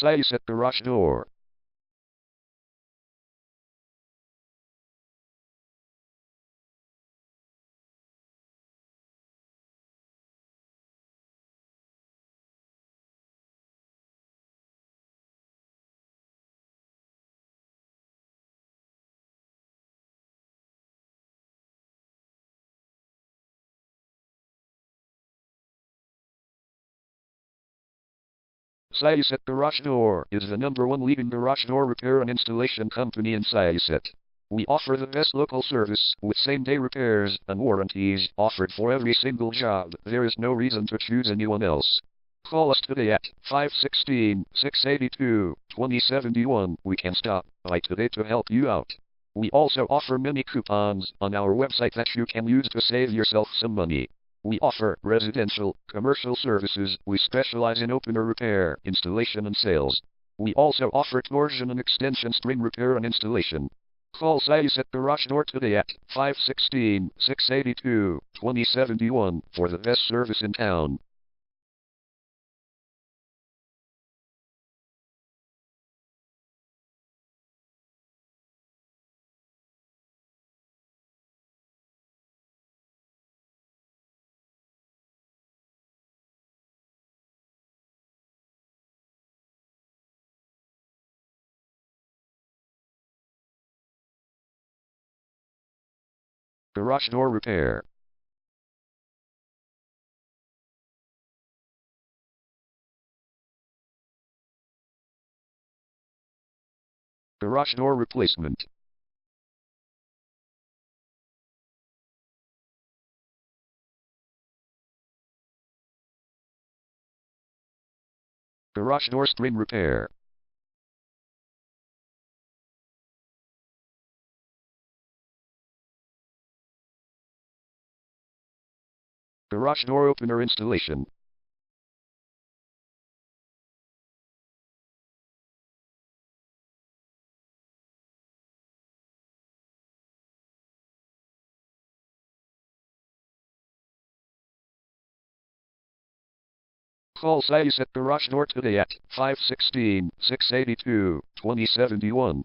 Syosset garage door. Syosset Garage Door is the #1 leading garage door repair and installation company in Syosset. We offer the best local service with same-day repairs and warranties offered for every single job. There is no reason to choose anyone else. Call us today at 516-682-2071. We can stop by today to help you out. We also offer many coupons on our website that you can use to save yourself some money. We offer residential, commercial services. We specialize in opener repair, installation and sales. We also offer torsion and extension string repair and installation. Call Syosset Garage Door today at 516-682-2071 for the best service in town. Garage door repair. Garage door replacement. Garage door string repair. Garage door opener installation. Call Syosset Garage Door today at 516-682-2071.